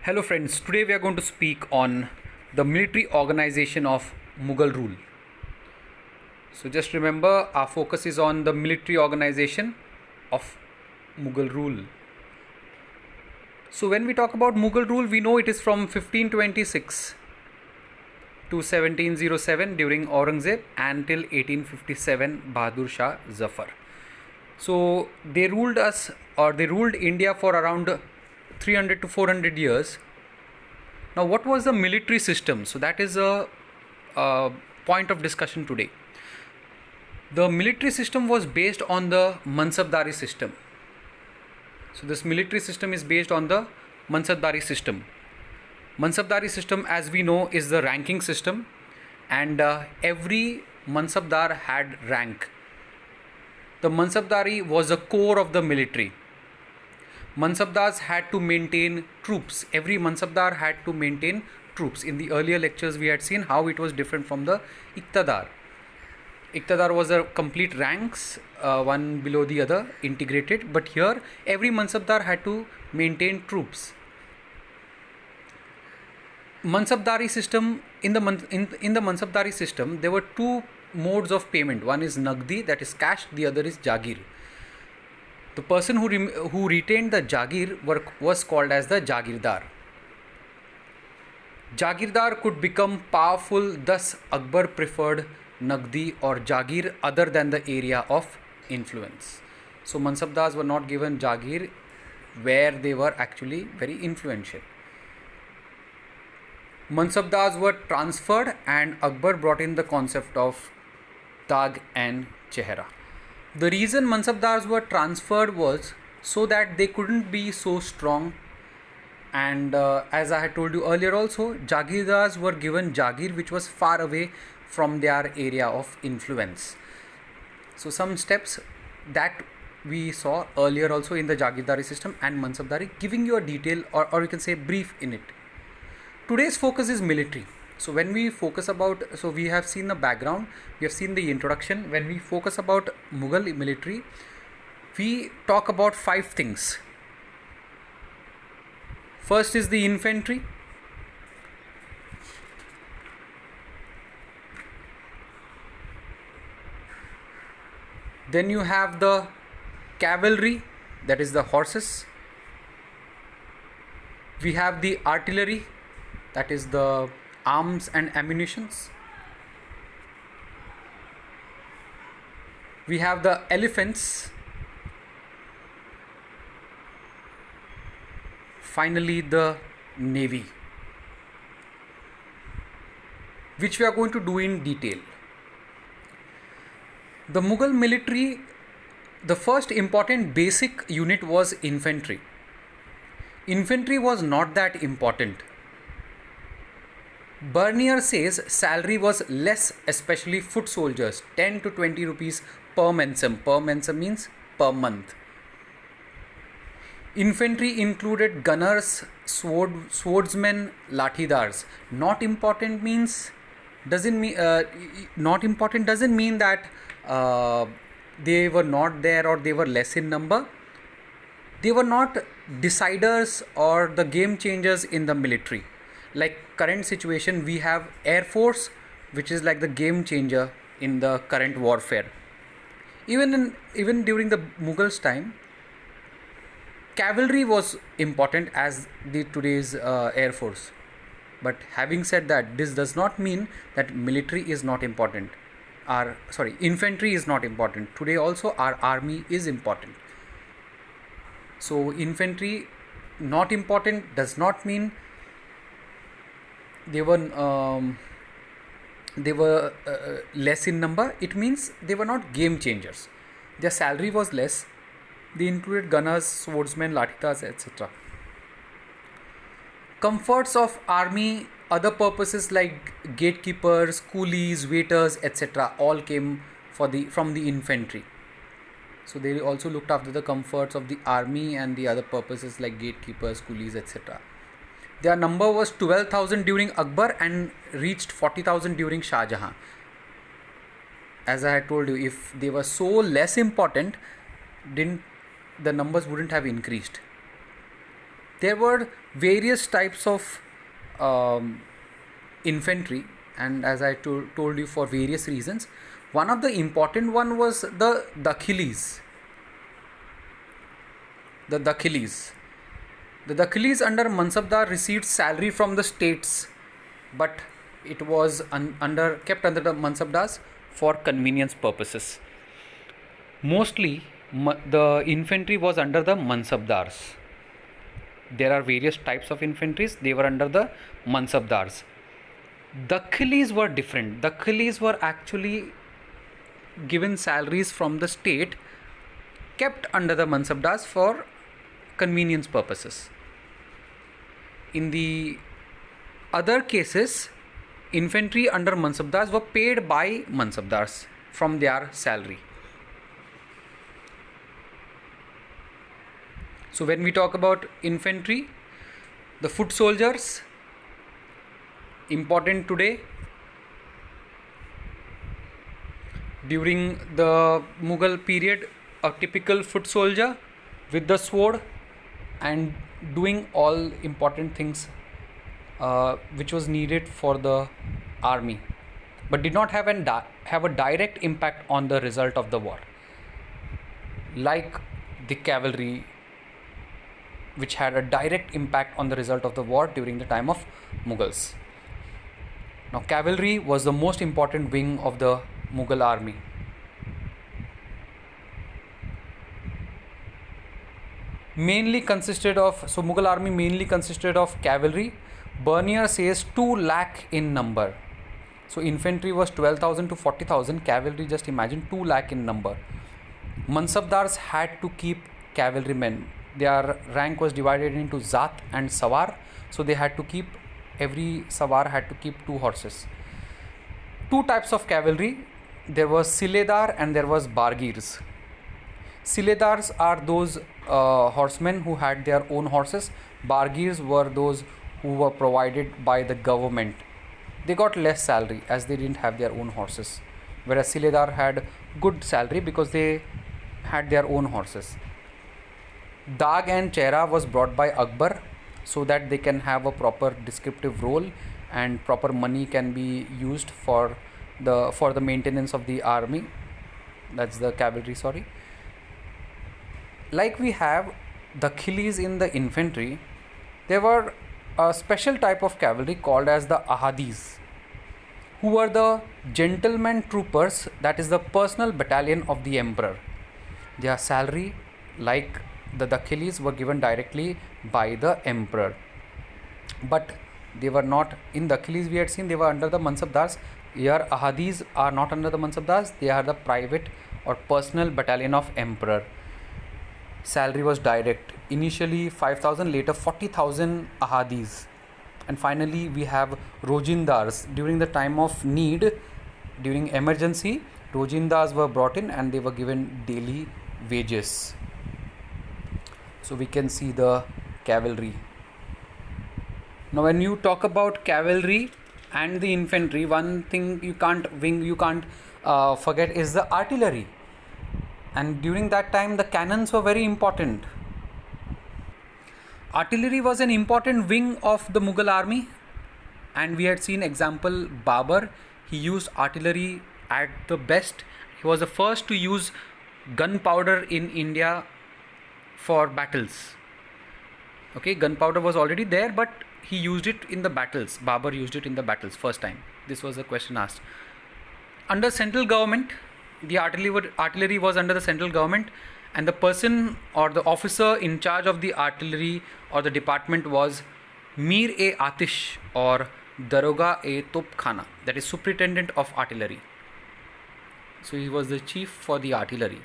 Hello friends, today we are going to speak on the military organization of Mughal rule. So just remember our focus is on the military organization of Mughal rule. So when we talk about Mughal rule, we know it is from 1526 to 1707 during Aurangzeb until 1857 Bahadur Shah Zafar. So they ruled India for around 300 to 400 years. Now, what was the military system? So that is a point of discussion today. The military system was based on the Mansabdari system. So this military system is based on the Mansabdari system. Mansabdari system, as we know, is the ranking system, and every Mansabdar had rank. The Mansabdari was the core of the military. Mansabdars had to maintain troops. Every Mansabdar had to maintain troops. In the earlier lectures, we had seen how it was different from the Iqtadar. Iqtadar was a complete ranks, one below the other, integrated. But here, every Mansabdar had to maintain troops. Mansabdari system, in the Mansabdari system, there were two modes of payment. One is Nagdi, that is cash. The other is Jagir. The person who retained the Jagir was called as the Jagirdar. Jagirdar could become powerful, thus Akbar preferred Nagdi or Jagir other than the area of influence. So Mansabdars were not given Jagir where they were actually very influential. Mansabdars were transferred and Akbar brought in the concept of Tag and Chehra. The reason Mansabdars were transferred was so that they couldn't be so strong, and as I had told you earlier also, Jagirdars were given Jagir which was far away from their area of influence. So some steps that we saw earlier also in the Jagirdari system and Mansabdari, giving you a detail or you can say brief in it. Today's focus is military. So when we focus about, so we have seen the background, we have seen the introduction. When we focus about Mughal military, we talk about 5 things. First is the infantry. Then you have the cavalry, that is the horses. We have the artillery, that is the arms and ammunitions. We have the elephants. Finally, the navy, which we are going to do in detail. The Mughal military, the first important basic unit was infantry. Infantry was not that important. Bernier says salary was less, especially foot soldiers, 10 to 20 rupees per mensem. Per mensem means per month. Infantry included gunners, swordsmen, lathidars. Not important doesn't mean that they were not there or they were less in number. They were not deciders or the game changers in the military. Like current situation, we have Air Force, which is like the game changer in the current warfare. Even during the Mughals time, cavalry was important as the today's Air Force. But having said that, this does not mean that military is not important. Infantry is not important. Today also our army is important. So infantry not important does not mean they were less in number. It means they were not game changers. Their salary was less. They included gunners, swordsmen, lathidars, etc. Comforts of army, other purposes like gatekeepers, coolies, waiters, etc. all came from the infantry. So they also looked after the comforts of the army and the other purposes like gatekeepers, coolies, etc. Their number was 12,000 during Akbar and reached 40,000 during Shah Jahan. As I had told you, if they were so less important, the numbers wouldn't have increased. there were various types of um, infantry, and as I told you, for various reasons. One of the important one was the Dakhilis. The Dakhilis. The Dakhilis under Mansabdar received salary from the states, but it was kept under the Mansabdars for convenience purposes. Mostly, the infantry was under the Mansabdars. There are various types of infantries. They were under the Mansabdars. Dakhilis were different. Dakhilis were actually given salaries from the state, kept under the Mansabdars for convenience purposes. In the other cases, infantry under Mansabdars were paid by Mansabdars from their salary. So when we talk about infantry, the foot soldiers, important today. During the Mughal period, a typical foot soldier with the sword and doing all important things which was needed for the army, but did not have a direct impact on the result of the war, like the cavalry, which had a direct impact on the result of the war during the time of Mughals. Now, cavalry was the most important wing of the Mughal army. Mughal army mainly consisted of cavalry. Bernier says 2 lakh in number. So infantry was 12,000 to 40,000. Cavalry, just imagine, 2 lakh in number. Mansabdars had to keep cavalrymen. Their rank was divided into Zat and Sawar. So they had to keep, every Sawar had to keep 2 horses. 2 types of cavalry. There was Siledar and there was Bargirs. Siledars are those horsemen who had their own horses. Bargirs were those who were provided by the government. They got less salary as they didn't have their own horses, whereas Siledar had good salary because they had their own horses. Dag and Chehra was brought by Akbar so that they can have a proper descriptive role and proper money can be used for the maintenance of the army. That's the cavalry, sorry. Like we have Dakhilis in the infantry, there were a special type of cavalry called as the Ahadis, who were the gentleman troopers, that is the personal battalion of the emperor. Their salary, like the Dakhilis, were given directly by the emperor, but they were not in Dakhilis. We had seen they were under the Mansabdars. Here Ahadis are not under the Mansabdars. They are the private or personal battalion of emperor. Salary was direct. Initially 5,000, later 40,000 Ahadis. And finally we have Rojindars. During the time of need, during emergency, Rojindars were brought in and they were given daily wages. So we can see the cavalry. Now when you talk about cavalry and the infantry, one thing you can't forget is the artillery. And during that time the cannons were very important. Artillery was an important wing of the Mughal army, and we had seen example Babur. He used artillery at the best. He was the first to use gunpowder in India for battles. Okay, gunpowder was already there, but he used it in the battles. Babur used it in the battles first time. This was a question asked. Under central government, the artillery was under the central government, and the person or the officer in charge of the artillery or the department was Mir-e-Atish or Daroga-e-Topkhana, that is superintendent of artillery. So he was the chief for the artillery.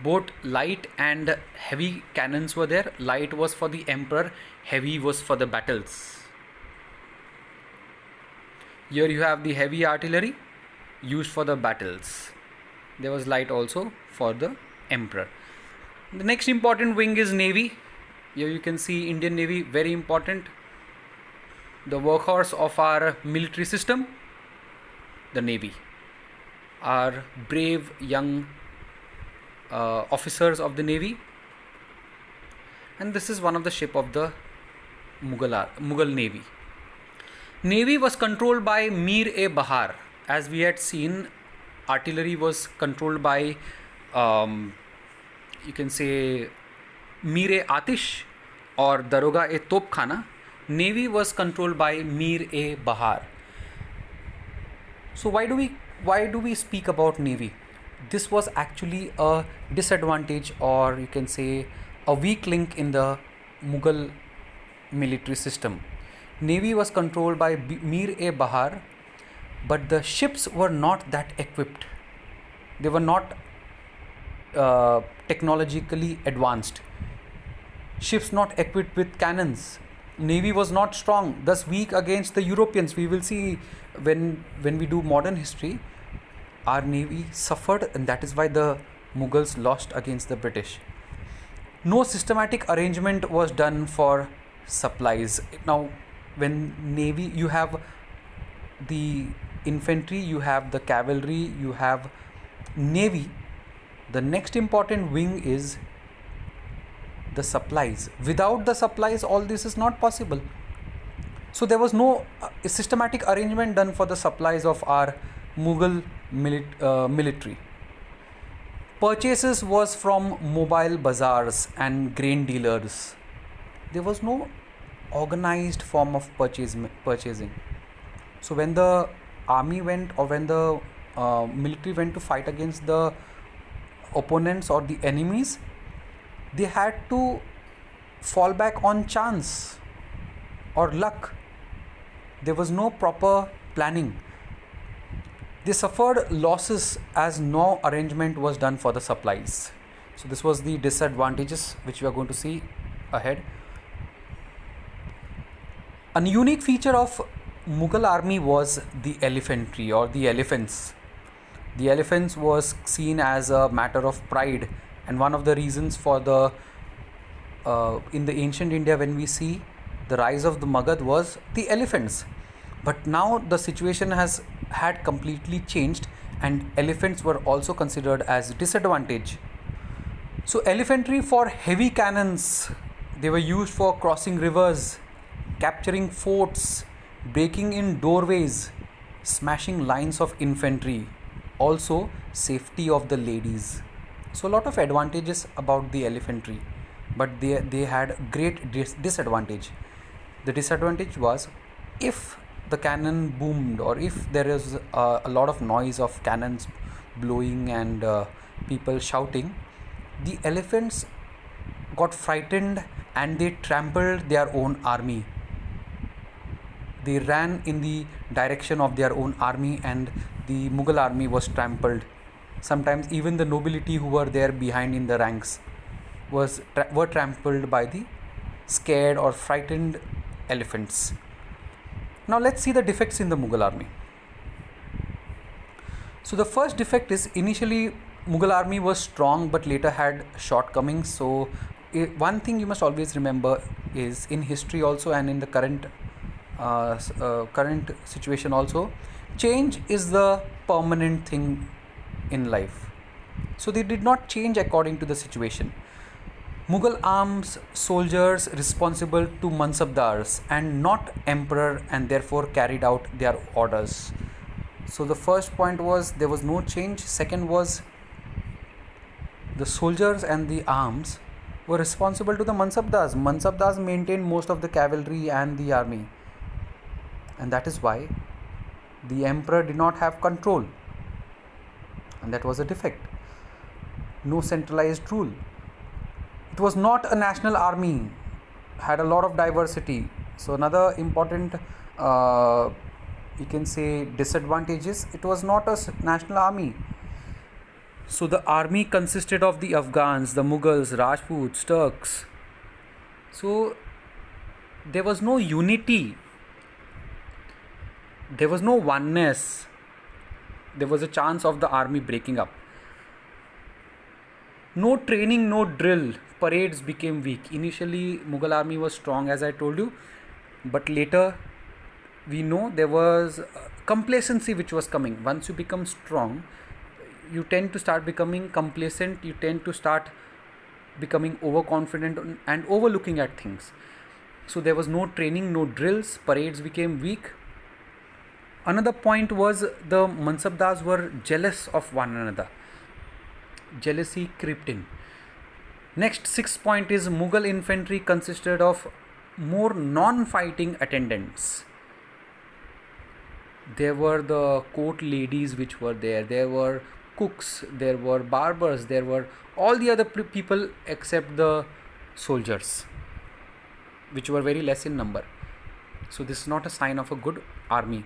Both light and heavy cannons were there. Light was for the emperor, heavy was for the battles. Here you have the heavy artillery used for the battles. There was light also for the emperor. The next important wing is Navy. Here you can see Indian Navy, very important. The workhorse of our military system, the Navy. Our brave young officers of the Navy. And this is one of the ship of the Mughal Navy. Navy was controlled by Mir-e-Bahar. As we had seen, artillery was controlled by, you can say, Mir-e-Atish or Daroga-e-Topkhana. Navy was controlled by Mir-e-Bahar. So why do we speak about Navy? This was actually a disadvantage, or you can say a weak link in the Mughal military system. Navy was controlled by Mir-e-Bahar, but the ships were not that equipped. They were not technologically advanced. Ships not equipped with cannons. Navy was not strong, thus weak against the Europeans. We will see when we do modern history, our navy suffered, and that is why the Mughals lost against the British. No systematic arrangement was done for supplies. Now, when navy, you have the infantry, you have the cavalry, you have navy. The next important wing is the supplies. Without the supplies, all this is not possible. So there was no systematic arrangement done for the supplies of our Mughal military. Purchases was from mobile bazaars and grain dealers. There was no organized form of purchasing. So when the army went, or when the military went to fight against the opponents or the enemies, they had to fall back on chance or luck. There was no proper planning. They suffered losses as no arrangement was done for the supplies. So this was the disadvantages which we are going to see ahead. A unique feature of Mughal army was the elephantry, or the elephants. The elephants was seen as a matter of pride, and one of the reasons for the in the ancient India, when we see the rise of the Magad, was the elephants. But now the situation had completely changed, and elephants were also considered as disadvantage. So elephantry for heavy cannons, they were used for crossing rivers, capturing forts, breaking in doorways, smashing lines of infantry, also safety of the ladies. So a lot of advantages about the elephantry, but they had great disadvantage. The disadvantage was, if the cannon boomed, or if there is a lot of noise of cannons blowing and people shouting, the elephants got frightened and they trampled their own army. They ran in the direction of their own army, and the Mughal army was trampled. Sometimes even the nobility who were there behind in the ranks were trampled by the scared or frightened elephants. Now let's see the defects in the Mughal army. So the first defect is, initially Mughal army was strong but later had shortcomings. So one thing you must always remember is, in history also and in the current situation also, change is the permanent thing in life. So they did not change according to the situation. Mughal arms soldiers responsible to Mansabdars and not emperor, and therefore carried out their orders. So the first point was, there was no change. Second was, the soldiers and the arms were responsible to the Mansabdars. Mansabdars maintained most of the cavalry and the army, and that is why the emperor did not have control, and that was a defect. No centralized rule. It was not a national army, had a lot of diversity. So another important you can say disadvantage is, it was not a national army. So the army consisted of the Afghans, the Mughals, Rajputs, Turks. So there was no unity, there was no oneness. There was a chance of the army breaking up. No training, no drill. Parades became weak. Initially Mughal army was strong, as I told you, but later we know there was complacency which was coming. Once you become strong, you tend to start becoming complacent, you tend to start becoming overconfident and overlooking at things. So there was no training, no drills, parades became weak. Another point was the Mansabdars were jealous of one another. Jealousy crept in. Next, sixth point is Mughal infantry consisted of more non-fighting attendants. There were the court ladies which were there. There were cooks. There were barbers. There were all the other people except the soldiers, which were very less in number. So this is not a sign of a good army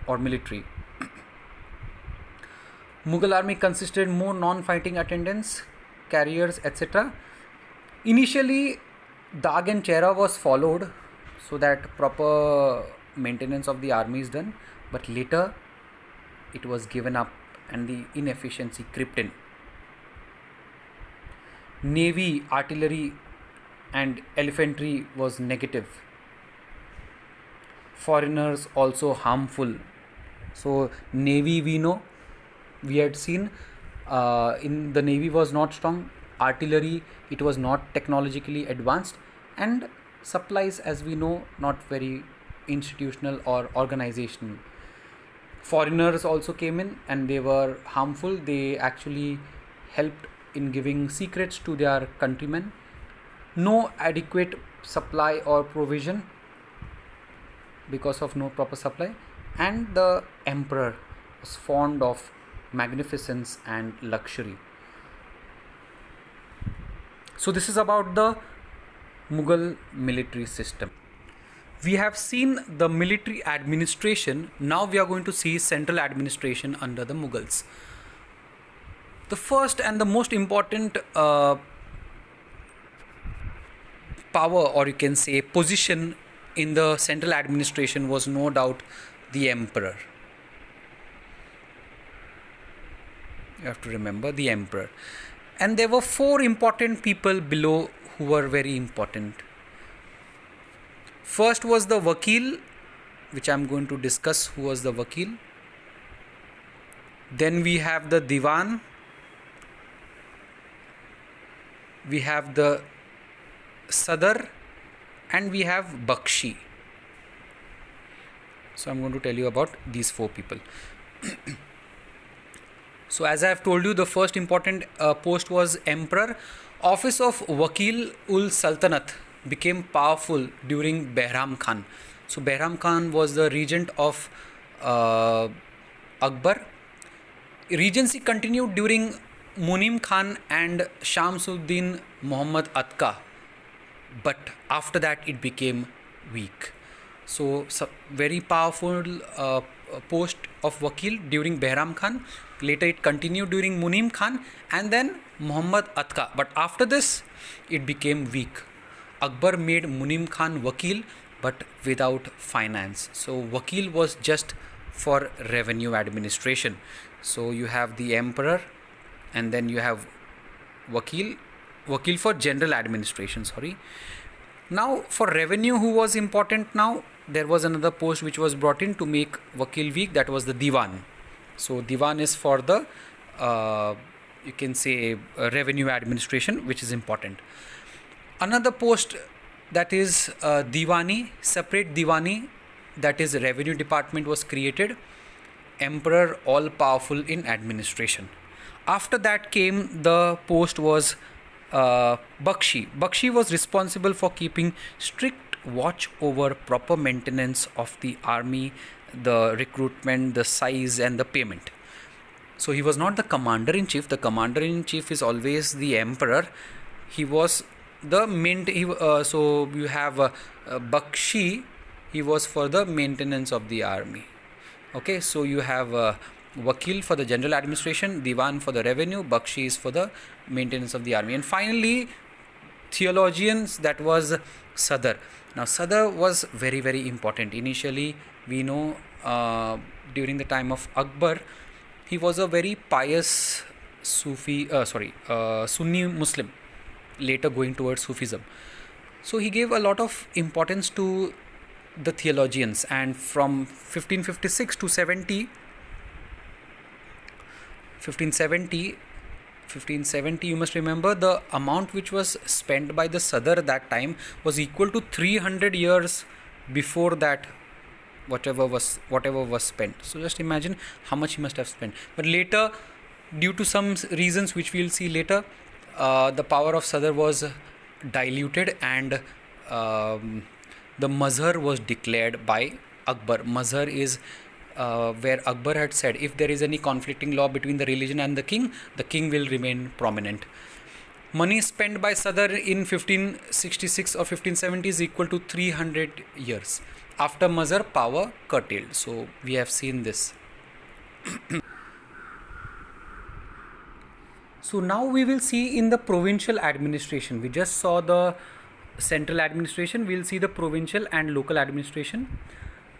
or military. Mughal army consisted more non-fighting attendants, carriers, etc. Initially, Dag and Chehra was followed so that proper maintenance of the army is done, but later it was given up and the inefficiency crept in. Navy, artillery and elephantry was negative. Foreigners also harmful. So Navy, we know, we had seen in the Navy was not strong. Artillery, it was not technologically advanced, and supplies, as we know, not very institutional or organizational. Foreigners also came in and they were harmful. They actually helped in giving secrets to their countrymen. No adequate supply or provision because of no proper supply, and the emperor was fond of magnificence and luxury. So this is about the Mughal military system. We have seen the military administration. Now we are going to see central administration under the Mughals. The first and the most important power, or you can say position in the central administration, was no doubt the emperor. You have to remember the emperor. And there were four important people below who were very important. First was the Vakil, which I am going to discuss who was the Vakil. Then we have the Diwan. We have the Sadar, and we have Bakshi. So I am going to tell you about these four people. So as I have told you, the first important post was emperor. Office of Wakil ul Sultanate became powerful during Behram Khan. So Behram Khan was the regent of Akbar. Regency continued during Munim Khan and Shamsuddin Muhammad Atka, but after that it became weak. So very powerful post of Wakil during Behram Khan. Later it continued during Munim Khan and then Muhammad Atka. But after this it became weak. Akbar made Munim Khan Wakil but without finance. So Wakil was just for revenue administration. So you have the emperor and then you have Wakil for general administration, sorry. Now for revenue, who was important now? There was another post which was brought in to make Wakil weak, that was the Diwan. So Diwan is for the you can say revenue administration, which is important. Another post, that is Diwani, separate Diwani, that is revenue department, was created. Emperor all powerful in administration. After that came the post was Bakshi. Bakshi was responsible for keeping strict watch over proper maintenance of the army, the recruitment, the size and the payment. So he was not the commander-in-chief. The commander-in-chief is always the emperor. He was the so you have Bakshi, he was for the maintenance of the army. Okay, so you have Wakil for the general administration, Diwan for the revenue, Bakshi is for the maintenance of the army. And finally, theologians, that was Sadar. Now Sadar was very, very important. Initially, we know during the time of Akbar, he was a very pious Sunni Muslim, later going towards Sufism. So he gave a lot of importance to the theologians, and from 1556 to 1570, 1570, you must remember the amount which was spent by the Sadr that time was equal to 300 years before that, whatever was spent. So just imagine how much he must have spent. But later, due to some reasons which we'll see later, the power of Sadr was diluted, and the Mazhar was declared by Akbar. Mazhar is where Akbar had said, if there is any conflicting law between the religion and the king will remain prominent. Money spent by Sadr in 1566 or 1570 is equal to 300 years. After Mazhar, power curtailed. So we have seen this. So now we will see in the provincial administration. We just saw the central administration. We'll see the provincial and local administration.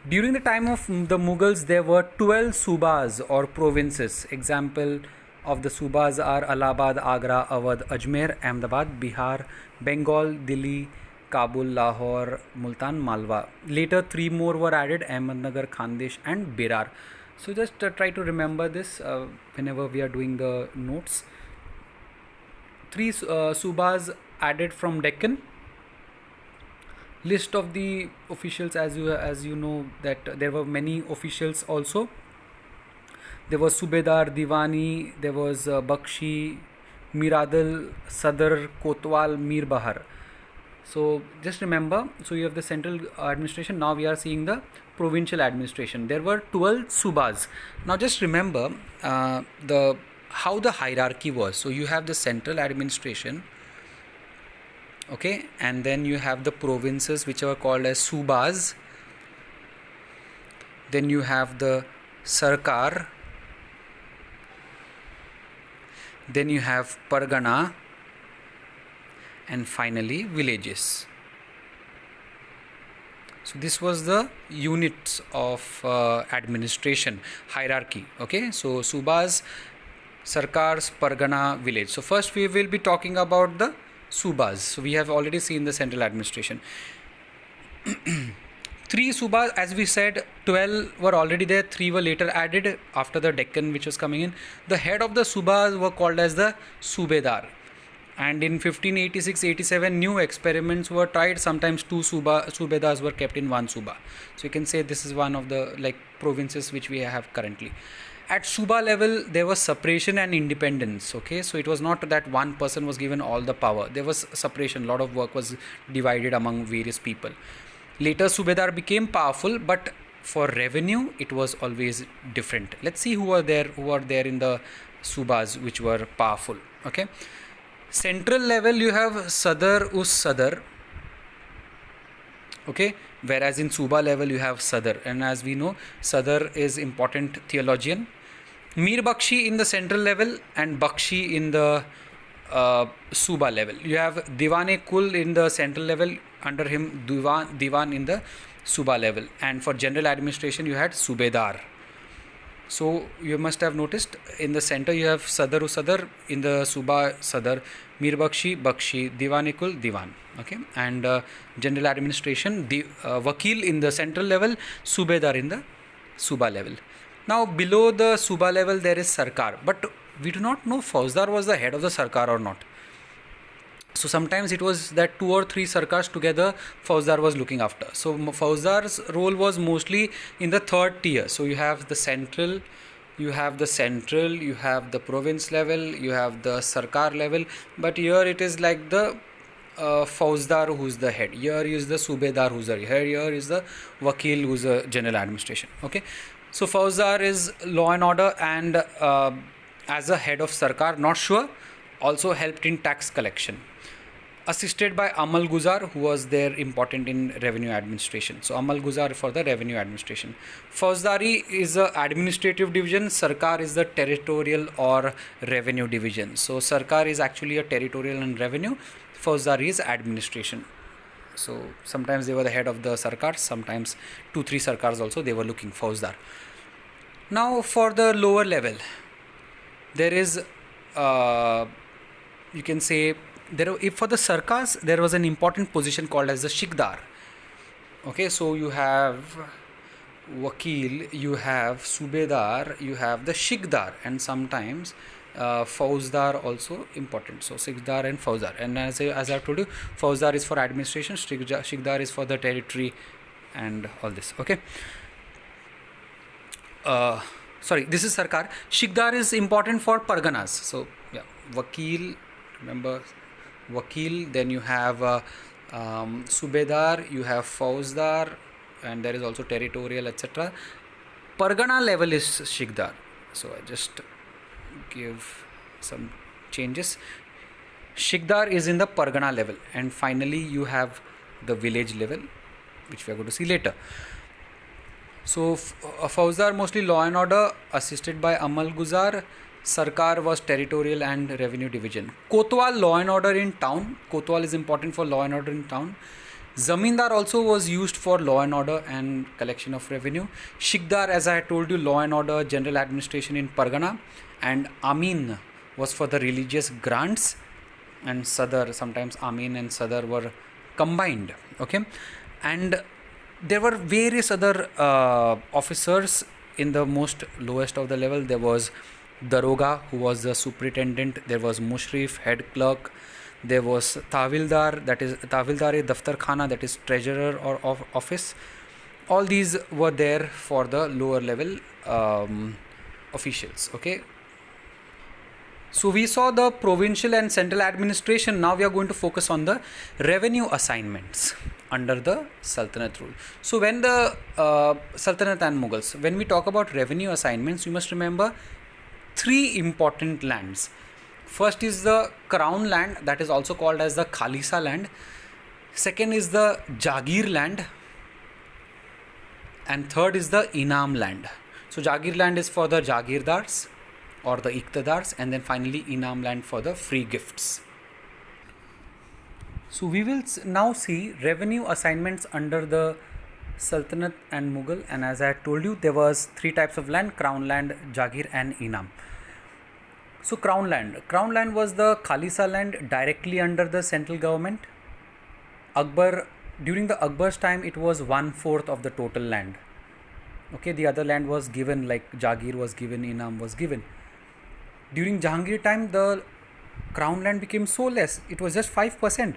During the time of the Mughals, there were 12 subas or provinces. Example of the subas are Allahabad, Agra, Awadh, Ajmer, Ahmedabad, Bihar, Bengal, Delhi, Kabul, Lahore, Multan, Malwa. Later, 3 more were added: Ahmednagar, Khandesh, and Berar. So just try to remember this whenever we are doing the notes. 3 subas added from Deccan. List of the officials, as you know that there were many officials also. There was Subedar, Diwani, there was Bakshi, Miradal, Sadr, Kotwal, Mir Bahar. So just remember, so you have the central administration. Now we are seeing the provincial administration. There were 12 subas. Now just remember how the hierarchy was. So you have the central administration, okay, and then you have the provinces which are called as subas. Then you have the sarkar. Then you have pargana, and finally villages. So this was the units of administration hierarchy. Okay, so subas, sarkars, pargana, village. So first we will be talking about the subas. So we have already seen the central administration. 3 subas, as we said, 12 were already there, 3 were later added after the Deccan which was coming in. The head of the subas were called as the subedar. And in 1586-87, new experiments were tried. Sometimes 2 subedars were kept in 1 suba. So you can say this is one of the provinces which we have currently. At suba level, there was separation and independence. Okay, so it was not that one person was given all the power. There was separation. A lot of work was divided among various people. Later, subedar became powerful, but for revenue, it was always different. Let's see who were there in the subas which were powerful. Okay. Central level, you have Sadr us Sadr. Okay, whereas in Suba level you have Sadr, and as we know, Sadr is important theologian. Mir Bakshi in the central level and Bakshi in the Suba level. You have Diwane Kul in the central level, under him Diwan in the Suba level, and for general administration you had Subedar. So you must have noticed in the center you have Sadr us Sadr, in the Suba Sadr, Mir Bakshi, Diwane Kul, Diwan. Okay, and general administration, Wakil in the central level, Subedar in the Suba level. Now below the Suba level there is Sarkar, but we do not know Fauzdar was the head of the Sarkar or not. So sometimes it was that 2 or 3 sarkars together Fauzdar was looking after. So Fauzdar's role was mostly in the 3rd tier. So you have the central, you have the province level, you have the sarkar level, but here it is like the Fauzdar who's the head. Here is the Subedar who's the head. Here is the Wakil who's the general administration. Okay, so Fauzdar is law and order, and as a head of sarkar, not sure, also helped in tax collection. Assisted by Amal Guzar, who was there important in revenue administration. So Amal Guzar for the revenue administration. Fauzdari is the administrative division. Sarkar is the territorial or revenue division. So Sarkar is actually a territorial and revenue. Fauzdari is administration. So sometimes they were the head of the Sarkar. Sometimes 2-3 Sarkars also they were looking Fauzdar. Now for the lower level, there is you can say, if for the sarkars there was an important position called as the shikdar. Okay, so you have Wakil, you have Subedar, you have the shikdar, and sometimes Fauzdar also important. So Sikdar and Fauzdar. And as I told you, Fauzdar is for administration, Shikdar is for the territory and all this. Okay. Sorry, this is Sarkar. Shikdar is important for Parganas. So yeah, Vakil, remember Vakil, then you have Subedar, you have Fauzdar, and there is also territorial, etc. Pargana level is Shikdar. So I just give some changes. Shikdar is in the Pargana level, and finally you have the village level, which we are going to see later. So Fauzdar mostly law and order, assisted by Amal Guzar. Sarkar was territorial and revenue division. Kotwal law and order in town. Kotwal is important for law and order in town. Zamindar also was used for law and order and collection of revenue. Shikdar, as I told you, law and order, general administration in Pargana. And Amin was for the religious grants. And Sadar, sometimes Amin and Sadar were combined. Okay. And there were various other officers in the most lowest of the level. There was Daroga, who was the superintendent. There was Mushrif, head clerk. There was Tavildar, that is Tavildar Daftar Khana, that is treasurer or of office. All these were there for the lower level officials. Okay. So we saw the provincial and central administration. Now we are going to focus on the revenue assignments under the Sultanate rule. So when the Sultanate and Mughals, when we talk about revenue assignments, you must remember three important lands. First is the crown land, that is also called as the Khalisa land. Second is the Jagir land. And third is the Inam land. So Jagir land is for the Jagirdars or the Iqtidars, and then finally Inam land for the free gifts. So we will now see revenue assignments under the Sultanate and Mughal, and as I told you, there was three types of land: crown land, Jagir and Inam. So crown land was the Khalisa land directly under the central government. During the Akbar's time, it was 1/4 of the total land. Okay, the other land was given, like Jagir was given, Inam was given. During Jahangir time, the crown land became so less, it was just 5%.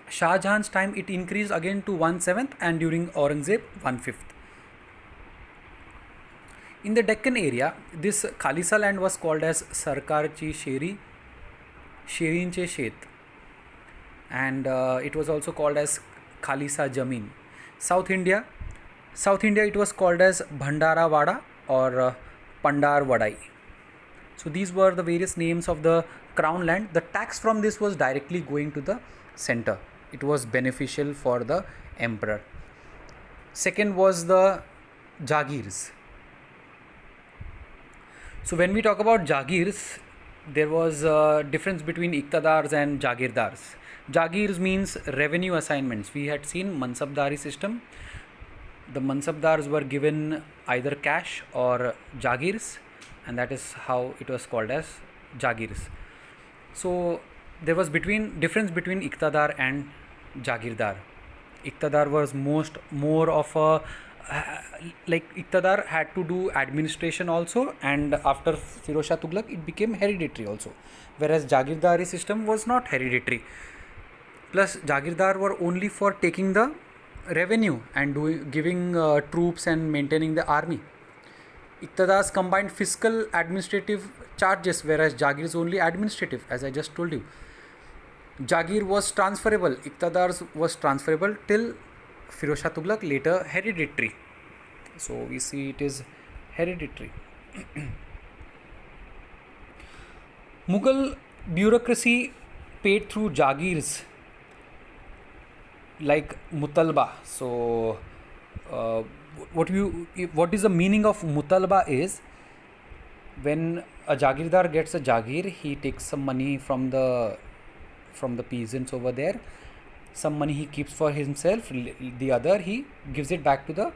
Shah Jahan's time, it increased again to 1/7, and during Aurangzeb, 1/5. In the Deccan area, this Khalisa land was called as Sarkarchi Sheri, Sherinche Shet, and it was also called as Khalisa Jamin. South India, it was called as Bhandara Wada or Pandar Wadai. So these were the various names of the crown land. The tax from this was directly going to the center. It was beneficial for the emperor. Second was the Jagirs. So when we talk about Jagirs, there was a difference between Iqtidars and Jagirdars. Jagirs means revenue assignments. We had seen Mansabdari system. The Mansabdars were given either cash or Jagirs, and that is how it was called as Jagirs. So there was difference between Iqtidar and Jagirdar. Iqtidar was more of a like Iqtidar had to do administration also, and after Firoz Shah Tughlaq it became hereditary also, whereas Jagirdari system was not hereditary. Plus Jagirdar were only for taking the revenue and giving troops and maintaining the army. Iqtidars combined fiscal administrative charges, whereas Jagir is only administrative, as I just told you. Jagir was transferable, Iqtidars was transferable till Firoz Shah Tughlaq, later hereditary. So we see it is hereditary. Mughal bureaucracy paid through Jagirs like Mutalba. So what is the meaning of Mutalba is, when a Jagirdar gets a Jagir, he takes some money from the peasants over there. Some money he keeps for himself, the other he gives it back to the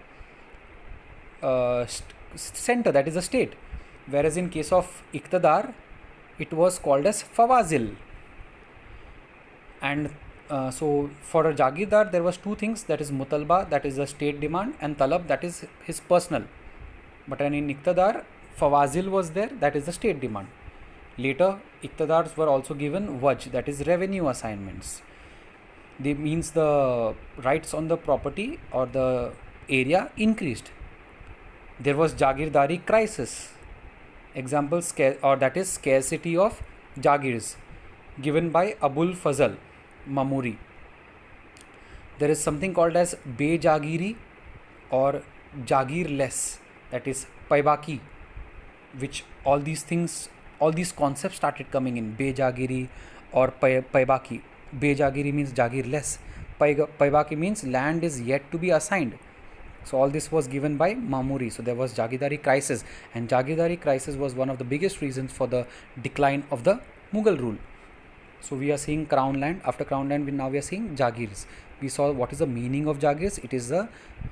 center, that is the state. Whereas in case of Iqtidar, it was called as Fawazil. And so for a Jagirdar, there was two things, that is Mutalba, that is the state demand, and Talab, that is his personal. But in Iqtidar, Fawazil was there, that is the state demand. Later, Iqtidars were also given Waj, that is revenue assignments. They means the rights on the property or the area increased. There was Jagirdari crisis. Example, or that is scarcity of Jagirs, given by Abul Fazl Mamuri. There is something called as Be-Jagiri or Jagirless, that is Paibaki, which all these things, all these concepts started coming in. Be-Jagiri or Paibaki. Be-Jagiri means Jagirless. Paibaki means land is yet to be assigned. So all this was given by Mamuri. So there was Jagirdari crisis, and Jagirdari crisis was one of the biggest reasons for the decline of the Mughal rule. So we are seeing crown land. After crown land, now we are seeing Jagirs. We saw what is the meaning of Jagirs. It is the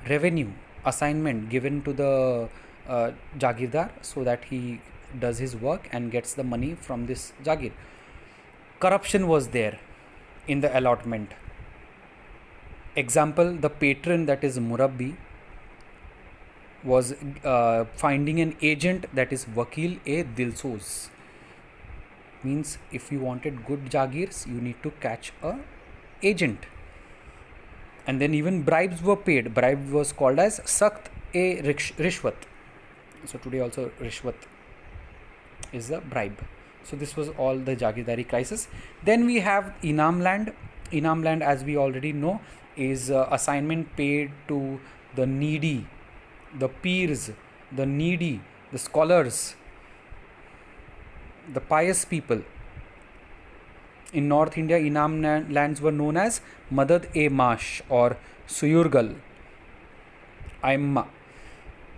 revenue assignment given to the Jagirdar so that he does his work and gets the money from this Jagir. Corruption was there in the allotment. Example, the patron, that is Murabbi, was finding an agent, that is Wakil e Dilsoz. Means if you wanted good Jagirs, you need to catch a agent. And then even bribes were paid. Bribe was called as Sakt e Rishwat. So today also Rishwat is a bribe. So this was all the Jagirdari crisis. Then we have Inam land. Inam land, as we already know, is assignment paid to the needy, the peers, the needy, the scholars, the pious people. In North India, Inam lands were known as Madad-e-Mash or Suyurgal, Aimma.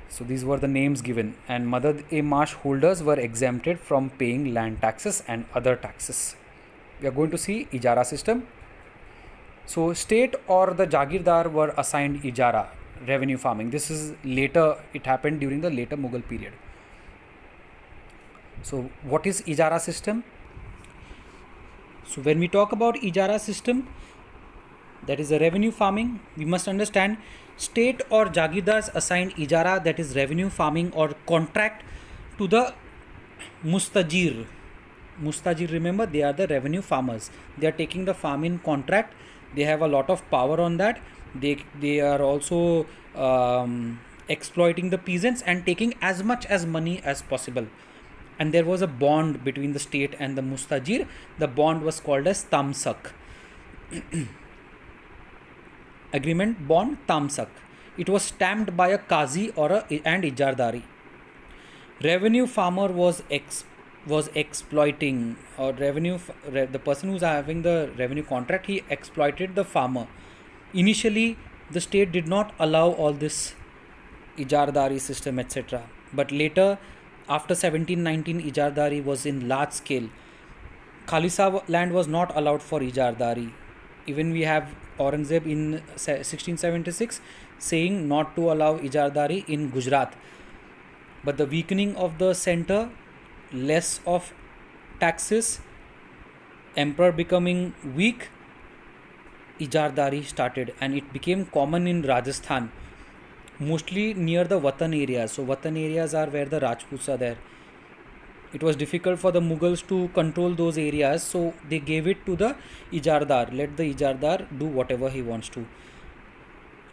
So these were the names given, and Madad-e-Mash holders were exempted from paying land taxes and other taxes. We are going to see Ijara system. So state or the Jagirdar were assigned Ijara, revenue farming. This is later, it happened during the later Mughal period. So what is Ijara system? So when we talk about Ijara system, that is the revenue farming, we must understand state or Jagirdars assigned Ijara, that is revenue farming or contract, to the Mustajir. Mustajir, remember, they are the revenue farmers. They are taking the farm in contract. They have a lot of power on that. They are also exploiting the peasants and taking as much as money as possible. And there was a bond between the state and the Mustajir. The bond was called as Tamsak. Agreement, bond, Tamsak. It was stamped by a Qazi and Ijardari. Revenue farmer was exploiting, or the person who's having the revenue contract, he exploited the farmer. Initially, the state did not allow all this Ijardari system, etc. But later, after 1719, Ijardari was in large scale. Khalisa land was not allowed for Ijardari. Even we have Aurangzeb in 1676 saying not to allow Ijardari in Gujarat. But the weakening of the center, less of taxes, emperor becoming weak, Ijardari started, and it became common in Rajasthan, mostly near the Watan areas. So Watan areas are where the Rajputs are there. It was difficult for the Mughals to control those areas, so they gave it to the Ijardar. Let the Ijardar do whatever he wants to.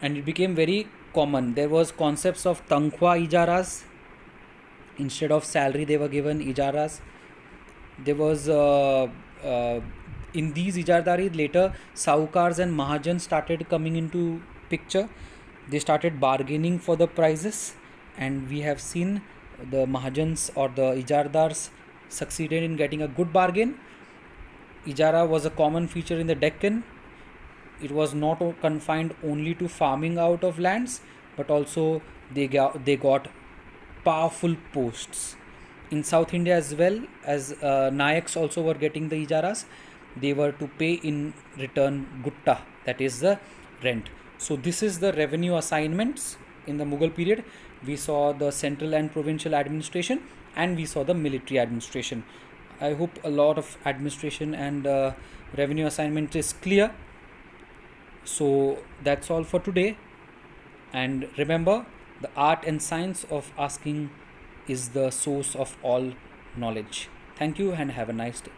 And it became very common. There was concepts of Tankhwa Ijaras. Instead of salary, they were given Ijaras. There was in these Ijardari, later Saukars and Mahajans started coming into picture. They started bargaining for the prices, and we have seen the Mahajans or the Ijardars succeeded in getting a good bargain. Ijara was a common feature in the Deccan. It was not confined only to farming out of lands, but also they got powerful posts. In South India as well, as Nayaks also were getting the Ijaras, they were to pay in return Gutta, that is the rent. So this is the revenue assignments in the Mughal period. We saw the central and provincial administration, and we saw the military administration. I hope a lot of administration and revenue assignment is clear. So that's all for today. And remember, the art and science of asking is the source of all knowledge. Thank you and have a nice day.